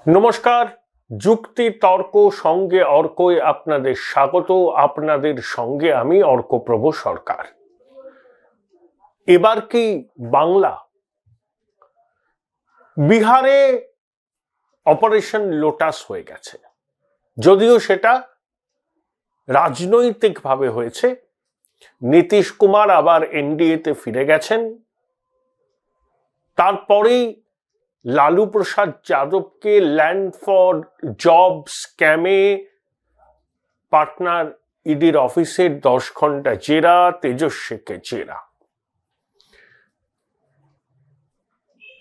নমস্কার, যুক্তি তর্ক সঙ্গে অর্কয় আপনাদের স্বাগত। আপনাদের সঙ্গে আমি অর্কপ্রভ সরকার। এবার কি বাংলা? বিহারে অপারেশন লোটাস হয়ে গেছে, যদিও সেটা রাজনৈতিকভাবে হয়েছে। নীতিশ কুমার আবার এনডিএতে ফিরে গেছেন। তারপরেই লালু প্রসাদ যাদবকে ল্যান্ড ফর জব স্ক্যামে পাটনার ইডির অফিসের 10 ঘন্টা জেরা, তেজস্বীকে জেরা।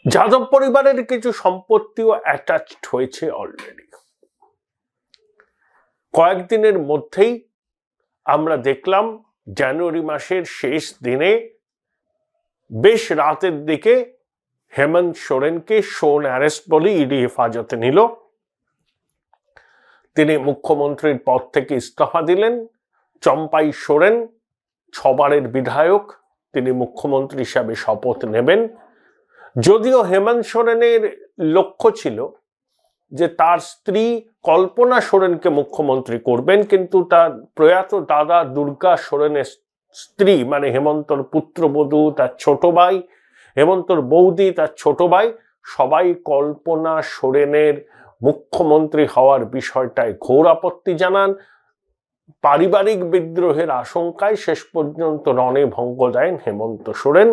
যাদব পরিবারের কিছু সম্পত্তিও অ্যাটাচড হয়েছে অলরেডি। কয়েকদিনের মধ্যেই আমরা দেখলাম জানুয়ারি মাসের শেষ দিনে বেশ রাতের দিকে হেমন্ত সোরেনকে শোন অ্যারেস্ট বলে ইডি হেফাজতে নিল। তিনি মুখ্যমন্ত্রীর পদ থেকে ইস্তফা দিলেন। চম্পাই সোরেন 6 বারের বিধায়ক, তিনি মুখ্যমন্ত্রী হিসাবে শপথ নেবেন। যদিও হেমন্ত সোরেনের লক্ষ্য ছিল যে তার স্ত্রী কল্পনা সোরেনকে মুখ্যমন্ত্রী করবেন, কিন্তু তার প্রয়াত দাদা দুর্গা সোরেনের স্ত্রী মানে হেমন্তর পুত্রবধূ, তার ছোট ভাই, হেমন্তর বৌদি, তার ছোট ভাই, সবাই কল্পনা সোরেনের মুখ্যমন্ত্রী হওয়ার বিষয়টায় ঘোর আপত্তি জানান। পারিবারিক বিদ্রোহের আশঙ্কায় শেষ পর্যন্ত রণে ভঙ্গ দেন হেমন্ত সোরেন।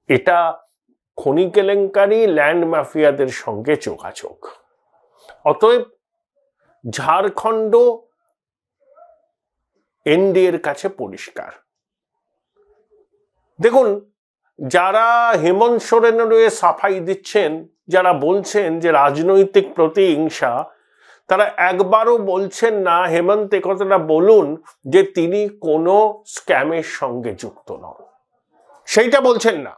এটা খনি কেলেঙ্কারি, ল্যান্ড মাফিয়াদের সঙ্গে যোগাযোগ। অতএব ঝাড়খণ্ড এনডিএর কাছে পরিষ্কার। দেখুন, যারা হেমন্ত সোরেনের সাফাই দিচ্ছেন, যারা বলছেন যে রাজনৈতিক প্রতিহিংসা, তারা একবারও বলছেন না হেমন্ত কথাটা বলুন যে তিনি কোনো স্ক্যামের সঙ্গে যুক্ত নন, সেইটা বলছেন না।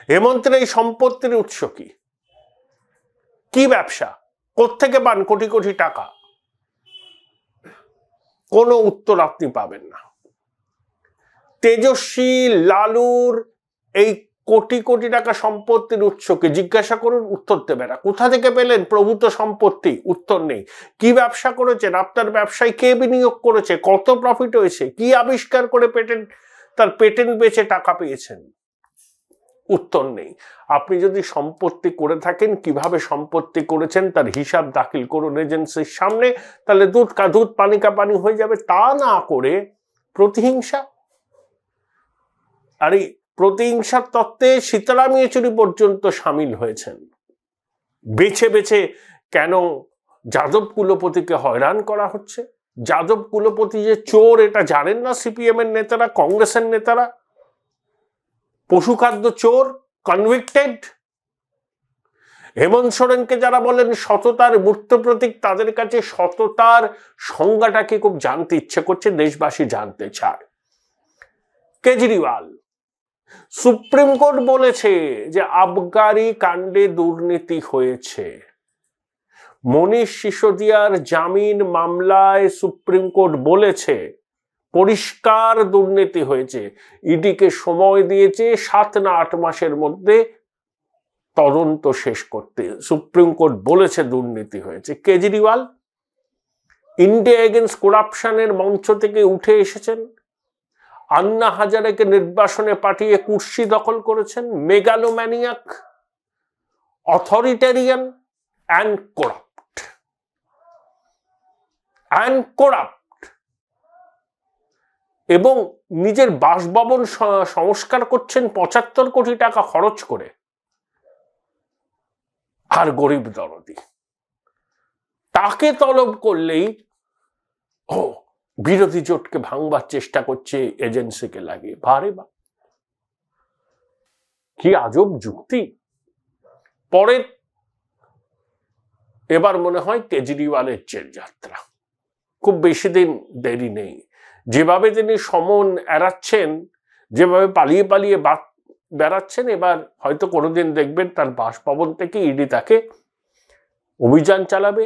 হেমন্তের এই সম্পত্তির উৎস কি, কি ব্যবসা, কোত্থেকে পান কোটি কোটি টাকা? কোনো উত্তর আপনি পাবেন না। তেজস্বী, লালুর এই কোটি কোটি টাকা সম্পত্তির উৎসকে জিজ্ঞাসা করুন, উত্তর দেবে না। কোথা থেকে পেলেন প্রভূত সম্পত্তি? উত্তর নেই। কি ব্যবসা করেছেন? আপনার ব্যবসায় কে বিনিয়োগ করেছে? কত প্রফিট হয়েছে? কি আবিষ্কার করে তার পেটেন্ট বেচে টাকা পেয়েছেন? উত্তর নেই। আপনি যদি সম্পত্তি করে থাকেন, কিভাবে সম্পত্তি করেছেন তার হিসাব দাখিল করুন এজেন্সির সামনে, তাহলে দুধ কা দুধ পানি কা পানি হয়ে যাবে। তা না করে প্রতিহিংসা। আর এই প্রতিহিংসার তত্ত্বে সীতারাম ইয়েচুরি পর্যন্ত সামিল হয়েছেন। বেছে বেছে কেন যাদব কুলপতিকে হয়রান করা হচ্ছে? যাদব কুলপতি যে চোর এটা জানেন না সিপিএম এর নেতারা, কংগ্রেসের নেতারা? পশুখাদ্য চোর, কনভিক্টেড। হেমন্ত সোরেনকে যারা বলেন সততার মূর্ত প্রতীক, তাদের কাছে সততার সংজ্ঞাটাকে খুব জানতে ইচ্ছে করছে, দেশবাসী জানতে চায়। কেজরিওয়াল, সুপ্রিম কোর্ট বলেছে যে আবগারি কাণ্ডে দুর্নীতি হয়েছে। মনীষ সিসোদিয়ার জামিন মামলায় সুপ্রিম কোর্ট বলেছে পরিষ্কার দুর্নীতি হয়েছে। ইডিকে সময় দিয়েছে 7 না 8 মাসের মধ্যে তদন্ত শেষ করতে। সুপ্রিম কোর্ট বলেছে দুর্নীতি হয়েছে। কেজরিওয়াল ইন্ডিয়া এগেইনস্ট করাপশনের মঞ্চ থেকে উঠে এসেছেন। আন্না হাজারেকে নির্বাসনে পাঠিয়ে কুর্সি দখল করেছেন। Megalomaniac, authoritarian and corrupt. এবং নিজের বাসভবন সংস্কার করছেন 75 কোটি টাকা খরচ করে। আর গরিব দরদি তাকে তলব করলেই বিরোধী জোটকে ভাঙবার চেষ্টা করছে এজেন্সিকে লাগিয়ে। বারে বা, কি আজব যুক্তি। পরে এবার মনে হয় কেজরিওয়ালের জেল যাত্রা খুব বেশি দিন দেরি নেই। যেভাবে তিনি সমন এড়াচ্ছেন, যেভাবে পালিয়ে পালিয়ে বেড়াচ্ছেন, এবার হয়তো কোনোদিন দেখবেন তার বাসভবন থেকে ইডি তাকে অভিযান চালাবে,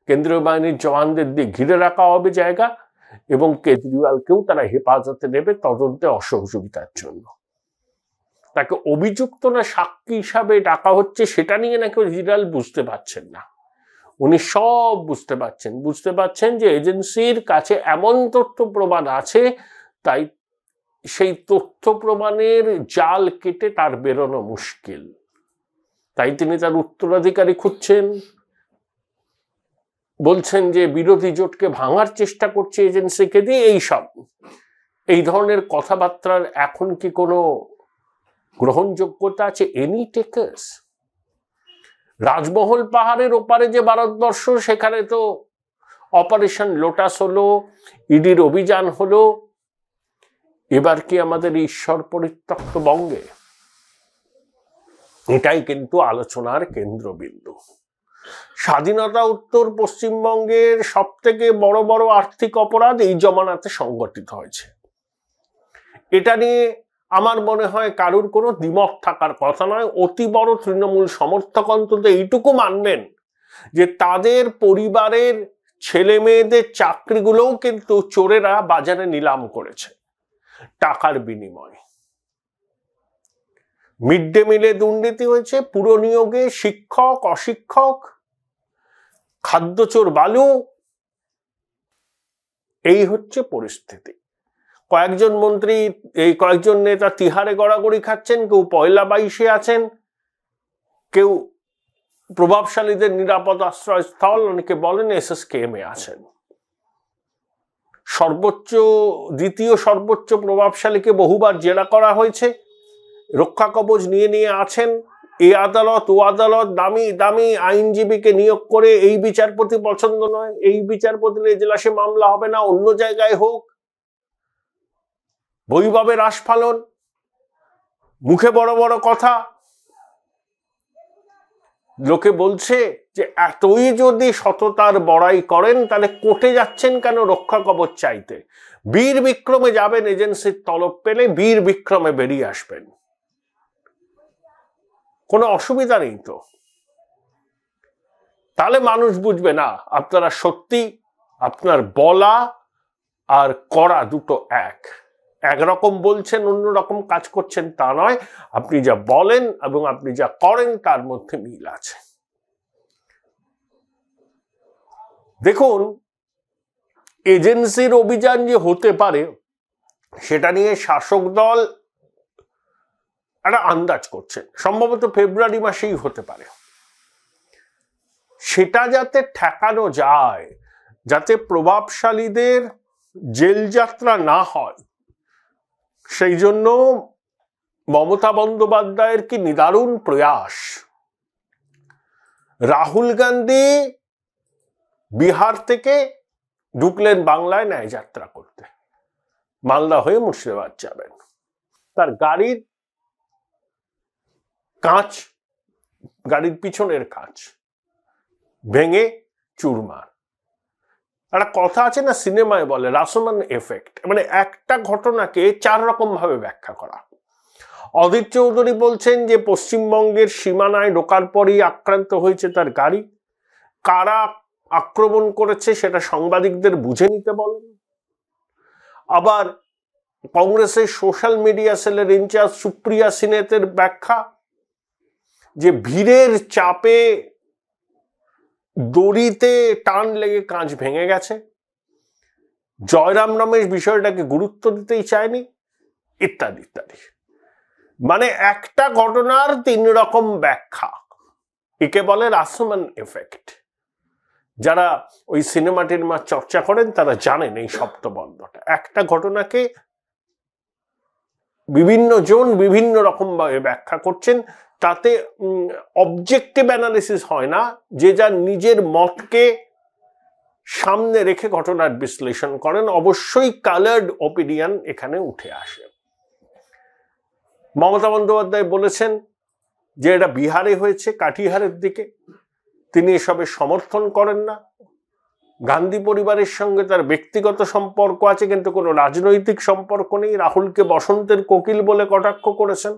কেন্দ্রীয় বাহিনীর জওয়ানদের দিয়ে ঘিরে রাখা হবে জায়গা, এবং কেজরিওয়ালকেও তারা হেফাজতে নেবে তদন্তে অসহযোগিতার জন্য। তাকে অভিযুক্ত না সাক্ষী হিসাবে ডাকা হচ্ছে সেটা নিয়ে নাকি জেনারেল বুঝতে পারছেন না। উনি সব বুঝতে পারছেন যে এজেন্সির কাছে এমন তথ্য প্রমাণ আছে, তাই সেই তথ্য প্রমাণের জাল কেটে তার বেরোনো মুশকিল, তাই তিনি তার উত্তরাধিকারী খুঁজছেন। বলছেন যে বিরোধী জোটকে ভাঙার চেষ্টা করছে এজেন্সিকে দিয়ে। এই ধরনের কথাবার্তার এখন কি কোনো গ্রহণযোগ্যতা আছে? Any takers? রাজমহল পাহাড়ের ওপারে যে ভারতবর্ষ, সেখানে তো অপারেশন লোটাস হলো, ইডির অভিযান হলো, এবার কি আমাদের ঈশ্বর পরিত্যক্ত বঙ্গে? এটাই কিন্তু আলোচনার কেন্দ্রবিন্দু। স্বাধীনতা উত্তর পশ্চিমবঙ্গের সব থেকে বড় বড় আর্থিক অপরাধ এই জমানাতে সংগঠিত হয়েছে। এটা নিয়ে আমার মনে হয় কারুর কোনো দ্বিমত থাকার কথা নয়। অতি বড় তৃণমূল সমর্থক অন্তত এইটুকু মানবেন যে তাদের পরিবারের ছেলে মেয়েদের চাকরিগুলোও কিন্তু চোরেরা বাজারে নিলাম করেছে টাকার বিনিময়ে। মিড ডে মিলে দুর্নীতি হয়েছে, পুরো নিয়োগে শিক্ষক অশিক্ষক, খাদ্যচোর বালু, এই হচ্ছে পরিস্থিতি। কয়েকজন মন্ত্রী, এই কয়েকজন নেতা তিহারে গড়াগড়ি খাচ্ছেন, কেউ পয়লা 22-এ আছেন, কেউ প্রভাবশালীদের নিরাপদ আশ্রয়স্থল, অনেকে বলেন SSKM-এ আছেন। দ্বিতীয় সর্বোচ্চ প্রভাবশালীকে বহুবার জেরা করা হয়েছে, রক্ষা কবচ নিয়ে আছেন। এই আদালত ও আদালত, দামি দামি আইনজীবীকে নিয়োগ করে এই বিচারপতি পছন্দ নয়, এই বিচারপতির এজলাসে মামলা হবে না, অন্য জায়গায় হোক। বৈভবের আস্ফালন, মুখে বড় বড় কথা। লোকে বলছে যে এতই যদি সততার বড়াই করেন তাহলে কোর্টে যাচ্ছেন কেন রক্ষা কবচ চাইতে? বীর বিক্রমে যাবেন, এজেন্সির তলব পেলে বীর বিক্রমে বেরিয়ে আসবেন, কোনো অসুবিধা নেই তো। তাহলে মানুষ বুঝবে না আপনারা সত্যি, আপনার বলা আর করা দুটো একরকম বলছেন, অন্যরকম কাজ করছেন তা নয়। আপনি যা বলেন এবং আপনি যা করেন তার মধ্যে মিল আছে। দেখুন, এজেন্সির অভিযান যে হতে পারে সেটা নিয়ে শাসক দল একটা আন্দাজ করছেন, সম্ভবত ফেব্রুয়ারি মাসেই হতে পারে। সেটা যাতে ঠেকানো যায়, যাতে প্রভাবশালীদের জেল যাত্রা না হয়, সেই জন্য মমতা বন্দ্যোপাধ্যায়ের কি নিদারুণ প্রয়াস। রাহুল গান্ধী বিহার থেকে ঢুকলেন বাংলায় ন্যায় যাত্রা করতে, মালদা হয়ে মুর্শিদাবাদ যাবেন। তার গাড়ির কাঁচ, গাড়ির পিছনের কাঁচ ভেঙে চুরমার। একটা কথা আছে না, সিনেমায় বলে রাসমান এফেক্ট, মানে একটা ঘটনাকে 4 রকম ভাবে ব্যাখ্যা করা। অধীর চৌধুরী বলছেন যে পশ্চিমবঙ্গের সীমানায় ঢোকার পরই আক্রান্ত হয়েছে তার গাড়ি। কারা আক্রমণ করেছে সেটা সাংবাদিকদের বুঝে নিতে বলেন। আবার কংগ্রেসের সোশ্যাল মিডিয়া সেলের ইনচার্জ সুপ্রিয়া সিনেতের ব্যাখ্যা যে ভিড়ের চাপে দড়িতে টান লেগে কাঁচ ভেঙে গেছে। জয়রাম রমেশ বিষয়টাকে গুরুত্ব দিতেই চায়নি, ইত্যাদি ইত্যাদি। মানে একটা ঘটনার 3 রকম ব্যাখ্যা, একে বলে রাসমান এফেক্ট। যারা ওই সিনেমাটির চর্চা করেন তারা জানেন এই শব্দবন্ধটা। একটা ঘটনাকে বিভিন্ন জন বিভিন্ন রকম ভাবে ব্যাখ্যা করছেন, তাতে অবজেক্টিভ অ্যানালিসিস হয় না, যে যার নিজের মতকে সামনে রেখে ঘটনার বিশ্লেষণ করেন। অবশ্যই কালার্ড ওপিনিয়ন এখানে উঠে আসে। মমতা বন্দ্যোপাধ্যায় বলেছেন যে এটা বিহারে হয়েছে, কাটিহারের দিকে। তিনি এসবের সমর্থন করেন না। গান্ধী পরিবারের সঙ্গে তার ব্যক্তিগত সম্পর্ক আছে, কিন্তু কোনো রাজনৈতিক সম্পর্ক নেই। রাহুলকে বসন্তের কোকিল বলে কটাক্ষ করেছেন।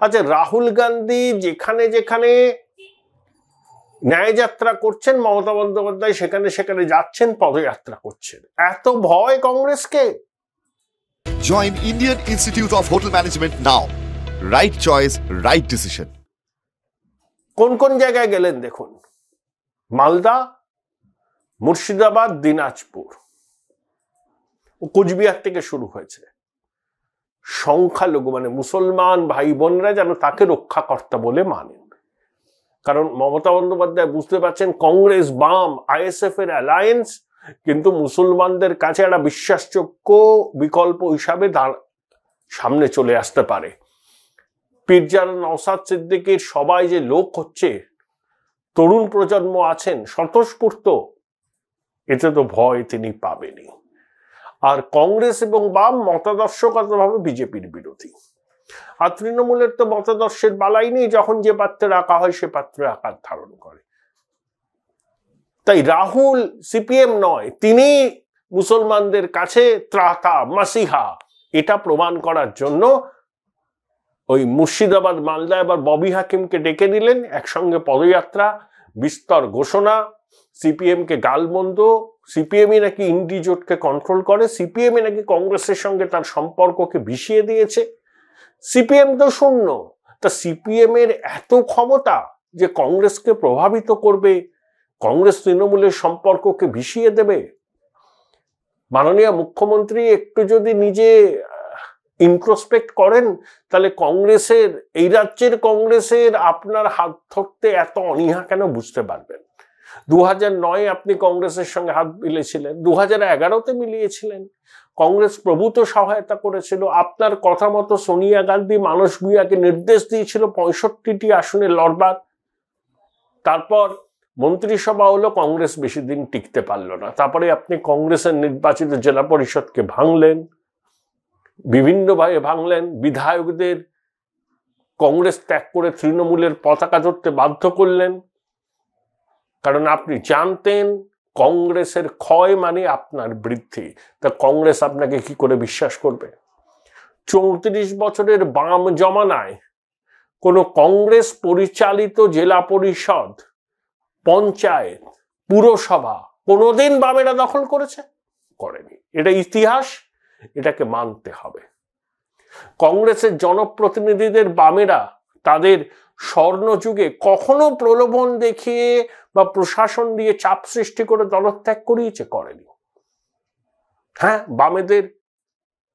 আচ্ছা, রাহুল গান্ধী যেখানে যেখানে ন্যায়যাত্রা করছেন, মমতা বন্দ্যোপাধ্যায় সেখানে সেখানে যাচ্ছেন, পদযাত্রা করছেন। এত ভয় কংগ্রেসকে? Join Indian Institute of Hotel Management now. Right choice, right decision. কোন কোন জায়গায় গেলেন দেখুন, মালদা, মুর্শিদাবাদ, দিনাজপুর ও কোচবিহার থেকে শুরু হয়েছে। সংখ্যালঘু মানে মুসলমান ভাই বোনরা যেন তাকে রক্ষাকর্তা বলে মানেন। কারণ মমতা বন্দ্যোপাধ্যায় বুঝতে পারছেন কংগ্রেস, বাম, আইএসএফ এর অ্যালায়েন্স কিন্তু মুসলমানদের কাছে একটা বিশ্বাসযোগ্য বিকল্প হিসাবে সামনে চলে আসতে পারে। পীরজাদা নওশাদ সিদ্দিকীর সবাই যে লোক হচ্ছে, তরুণ প্রজন্ম আছেন স্বতঃস্ফূর্ত, এতে তো ভয় তিনি পাবেনি। আর কংগ্রেস এবং বাম মতাদর্শগতভাবে বিজেপির বিরোধী। আর তৃণমূলের তো মতাদর্শের বালাই নেই, যখন যে পাত্রে রাখা হয় সে পাত্রে আকার ধারণ করে। তাই রাহুল সিপিএম নয়, তিনি মুসলমানদের কাছে ত্রাতা, মাসিহা, এটা প্রমাণ করার জন্য ওই মুর্শিদাবাদ, মালদা এবার ববি হাকিমকে ডেকে নিলেন, একসঙ্গে পদযাত্রা, বিস্তর ঘোষণা, সিপিএম কে গালমন্দ, সিপিএমই নাকি ইন্ডি জোটকে কন্ট্রোল করে, সিপিএমই নাকি কংগ্রেসের সঙ্গে তার সম্পর্ককে বিষিয়ে দিয়েছে। সিপিএম তো শূন্য, তা সিপিএম এর এত ক্ষমতা যে কংগ্রেসকে প্রভাবিত করবে, কংগ্রেস তৃণমূলের সম্পর্ককে বিষিয়ে দেবে। মাননীয় মুখ্যমন্ত্রী একটু যদি নিজে ইন্ট্রোস্পেক্ট করেন, তাহলে কংগ্রেসের, এই রাজ্যের কংগ্রেসের আপনার হাত ধরতে এত অনীহা কেন বুঝতে পারবেন। 2009 আপনি কংগ্রেসের সঙ্গে হাত মিলিয়েছিলেন, 2011-তে মিলিয়েছিলেন, কংগ্রেস প্রভূত সহায়তা করেছিল। আপনার কথা মতো সোনিয়া গান্ধী মানস ভূঁইয়াকে নির্দেশ দিয়েছিল 65টি আসনে লড়বার। তারপর মন্ত্রিসভা হলো, কংগ্রেস বেশি দিন টিকতে পারল না। তারপরে আপনি কংগ্রেসের নির্বাচিত জেলা পরিষদকে ভাঙলেন, বিভিন্নভাবে ভাঙলেন, বিধায়কদের কংগ্রেস ত্যাগ করে তৃণমূলের পতাকা ধরতে বাধ্য করলেন। কারণ আপনি জানতেন কংগ্রেসের ক্ষয় মানে আপনার বৃদ্ধি। তা কংগ্রেস আপনাকে কি করে বিশ্বাস করবে? 34 বছরের বাম জমানায় কোনো কংগ্রেস পরিচালিত জেলা পরিষদ, পঞ্চায়েত, পুরসভা কোনোদিন বামেরা দখল করেছে? করেনি। এটা ইতিহাস, এটাকে মানতে হবে। কংগ্রেসের জনপ্রতিনিধিদের বামেরা তাদের স্বর্ণযুগে কখনো প্রলোভন দেখিয়ে বা প্রশাসন দিয়ে চাপ সৃষ্টি করে দলত্যাগ করিয়েছে? করেনি। হ্যাঁ, বামেদের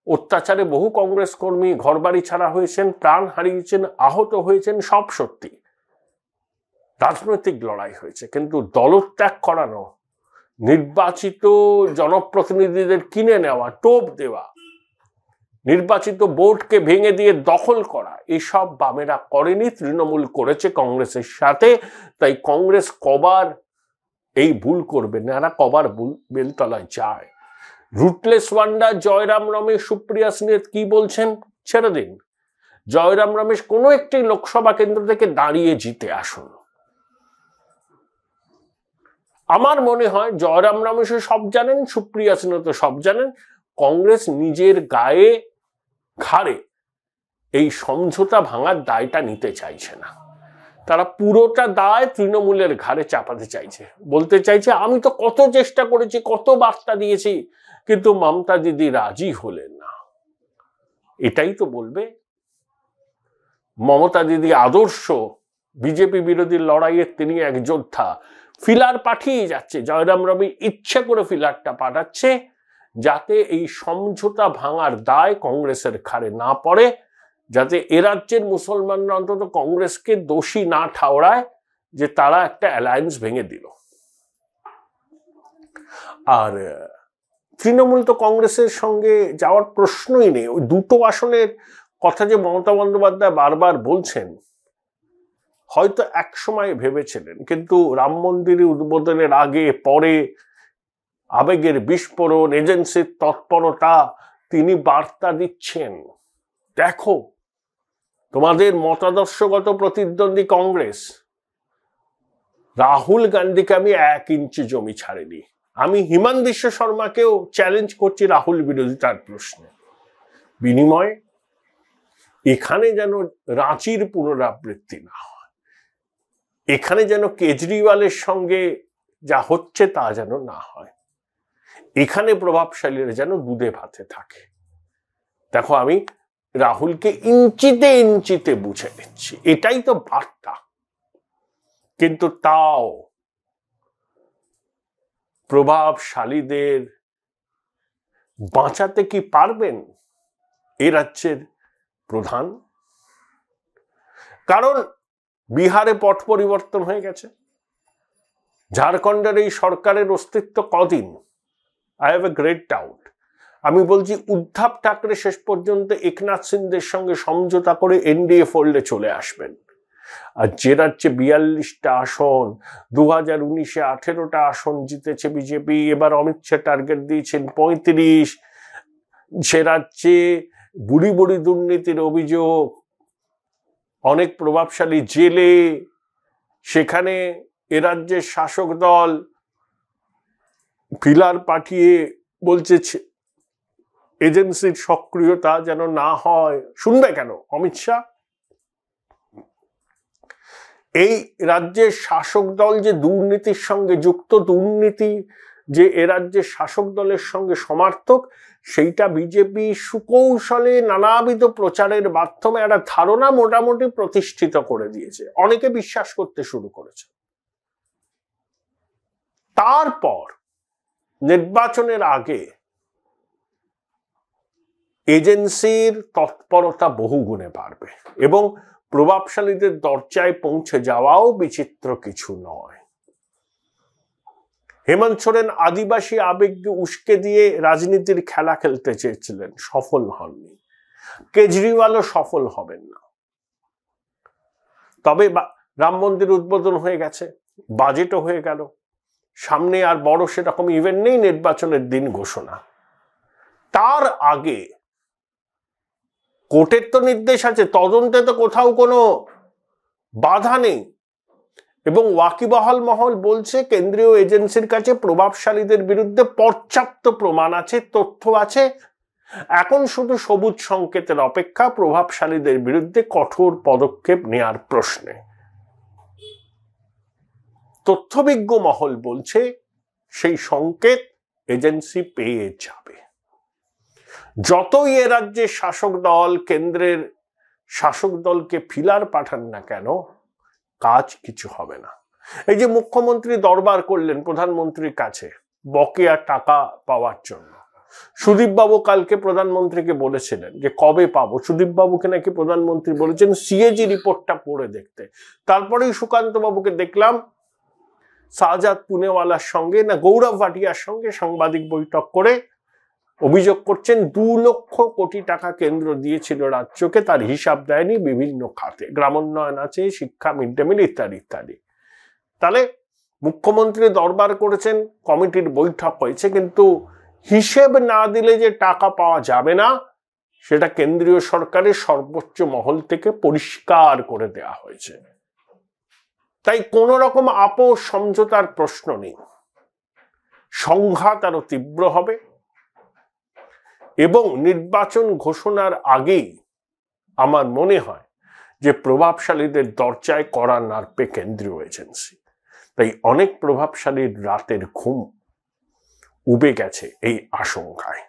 অত্যাচারে বহু কংগ্রেস কর্মী ঘরবাড়ি ছাড়া হয়েছেন, প্রাণ হারিয়েছেন, আহত হয়েছেন, সব সত্যি। রাজনৈতিক লড়াই হয়েছে, কিন্তু দলত্যাগ করানো, নির্বাচিত জনপ্রতিনিধিদের কিনে নেওয়া, টোপ দেওয়া, নির্বাচিত বোর্ডকে ভেঙে দিয়ে দখল করা, এসব বামেরা করেনি, তৃণমূল করেছে কংগ্রেসের সাথে। তাই কংগ্রেস কবার এই ভুল করবে না, এরা কবার বেলতলায় যায়। Rootless wonder Jairam Ramesh, Supriya Smith কি বলছেন ছেড়ে দিন। জয়রাম রমেশ কোনো একটি লোকসভা কেন্দ্র থেকে দাঁড়িয়ে জিতে আসুন। আমার মনে হয় জয়রাম রমেশও সব জানেন, সুপ্রিয়া স্মিথও সব জানেন, কংগ্রেস নিজের গায়ে ঘাড়ে এই সমঝোতা ভাঙার দায়টা নিতে চাইছে না। তারা পুরোটা দায় তৃণমূলের ঘাড়ে চাপাতে চাইছে, বলতে চাইছে আমি তো কত চেষ্টা করেছি, কত বার্তা দিয়েছি, কিন্তু মমতা দিদি রাজি হলেন না। এটাই তো বলবে। মমতা দিদি আদর্শ বিজেপি বিরোধী লড়াইয়ের তিনি এক যোদ্ধা। ফিলার পাঠিয়ে যাচ্ছে, জয়রাম রবি ইচ্ছে করে ফিলারটা পাঠাচ্ছে যাতে এই সমঝোতা ভাঙার দায় কংগ্রেসের ঘাড়ে না পড়ে, যাতে এ রাজ্যের মুসলমানরা অন্তত কংগ্রেসকে দোষী না ঠাওরায় যে তারা একটা অ্যালায়েন্স ভেঙে দিল। আর তৃণমূল তো কংগ্রেসের সঙ্গে যাওয়ার প্রশ্নই নেই। ওই দুটো আসনের কথা যে মমতা বন্দ্যোপাধ্যায় বারবার বলছেন, হয়তো এক সময় ভেবেছিলেন, কিন্তু রাম মন্দিরের উদ্বোধনের আগে পরে আবেগের বিস্ফোরণ, এজেন্সির তৎপরতা, তিনি বার্তা দিচ্ছেন দেখো তোমাদের মতাদর্শগত প্রতিদ্বন্দ্বী কংগ্রেস, রাহুল গান্ধীকে আমি 1 ইঞ্চি জমি ছাড়িনি। আমি হিমন্ত বিশ্ব শর্মাকেও চ্যালেঞ্জ করছি রাহুল বিরোধিতার প্রশ্নে। বিনিময়ে এখানে যেন রাঁচির পুনরাবৃত্তি না হয়, এখানে যেন কেজরিওয়ালের সঙ্গে যা হচ্ছে তা যেন না হয়, এখানে প্রভাবশালীরা যেন দুধে ভাতে থাকে। দেখো, আমি রাহুলকে ইঞ্চিতে ইঞ্চিতে বুঝে নিচ্ছি, এটাই তো বার্তা। কিন্তু তাও প্রভাবশালীদের বাঁচাতে কি পারবেন এ রাজ্যের প্রধান? কারণ বিহারে পট পরিবর্তন হয়ে গেছে, ঝাড়খণ্ডের এই সরকারের অস্তিত্ব কদিন? I have a great doubt. আমি বলছি উদ্ধব ঠাকরে শেষ পর্যন্ত একনাথ সিন্ধের সঙ্গে সমঝোতা করে এনডিএ ফোল্ডে চলে আসবেন। আর যে রাজ্যে 42টা আসন, 2019-এ 18টা আসন জিতেছে বিজেপি, এবার অমিত শাহ টার্গেট দিয়েছেন 35, সে রাজ্যে বুড়ি বুড়ি দুর্নীতির অভিযোগ, অনেক প্রভাবশালী জেলে, সেখানে এ রাজ্যের শাসক দল ফিলার পাঠিয়ে বলছে এজেন্সির সক্রিয়তা যেন না হয়। শুনবে কেন অমিত শাহ? এই রাজ্যের শাসক দল যে দুর্নীতির সঙ্গে যুক্ত, দুর্নীতি যে এ রাজ্যের শাসক দলের সঙ্গে সমার্থক, সেইটা বিজেপি সুকৌশলে নানাবিধ প্রচারের মাধ্যমে একটা ধারণা মোটামুটি প্রতিষ্ঠিত করে দিয়েছে, অনেকে বিশ্বাস করতে শুরু করেছে। তারপর নির্বাচনের আগে এজেন্সির তৎপরতা বহুগুণে বাড়বে এবং প্রভাবশালীদের দরজায় পৌঁছে যাওয়াও বিচিত্র কিছু নয়। হেমন্ত সোরেন আদিবাসী আবেগকে উস্কে দিয়ে রাজনীতির খেলা খেলতে চেয়েছিলেন, সফল হননি। কেজরিওয়ালও সফল হবেন না। তবে রাম মন্দির উদ্বোধন হয়ে গেছে, বাজেটও হয়ে গেল, সামনে আর বড় সেরকম ইভেন্ট নেই, নির্বাচনের দিন ঘোষণা। তার আগে কোর্টের তো নির্দেশ আছে, তদন্তে তো কোথাও কোনো বাধা নেই এবং ওয়াকিবহাল মহল বলছে কেন্দ্রীয় এজেন্সির কাছে প্রভাবশালীদের বিরুদ্ধে পর্যাপ্ত প্রমাণ আছে, তথ্য আছে, এখন শুধু সবুজ সংকেতের অপেক্ষা প্রভাবশালীদের বিরুদ্ধে কঠোর পদক্ষেপ নেয়ার প্রশ্নে। তথ্যবিজ্ঞ মহল বলছে সেই সংকেত এজেন্সি পেয়ে যাবে। যতই এ রাজ্যের শাসক দল কেন্দ্রের শাসক দলকে ফিলার পাঠান না কেন, কাজ কিছু হবে না। এই যে মুখ্যমন্ত্রী দরবার করলেন প্রধানমন্ত্রীর কাছে বকেয়া টাকা পাওয়ার জন্য, সুদীপ বাবু কালকে প্রধানমন্ত্রীকে বলেছিলেন যে কবে পাবো। সুদীপ বাবুকে নাকি প্রধানমন্ত্রী বলেছেন সিএজি রিপোর্টটা পড়ে দেখতে। তারপরেই সুকান্ত বাবুকে দেখলাম শাহজাদ পুনেওয়ালার সঙ্গে না গৌরব ভাটিয়ার সঙ্গে সাংবাদিক বৈঠক করে অভিযোগ করছেন 2 লক্ষ কোটি টাকা কেন্দ্র দিয়েছিল রাজ্যকে, তার হিসাব দেয়নি বিভিন্ন খাতে, গ্রামোন্নয়ন আছে, শিক্ষা, মিড ডে মিল ইত্যাদি ইত্যাদি। তাহলে মুখ্যমন্ত্রী দরবার করেছেন, কমিটির বৈঠক হয়েছে, কিন্তু হিসেব না দিলে যে টাকা পাওয়া যাবে না সেটা কেন্দ্রীয় সরকারের সর্বোচ্চ মহল থেকে পরিষ্কার করে দেওয়া হয়েছে। তাই কোন রকম আপোষ সমঝোতার প্রশ্ন নেই, সংঘাত আরো তীব্র হবে এবং নির্বাচন ঘোষণার আগেই আমার মনে হয় যে প্রভাবশালীদের দরজায় কড়া নাড়বে কেন্দ্রীয় এজেন্সি। তাই অনেক প্রভাবশালীর রাতের ঘুম উবে গেছে এই আশঙ্কায়।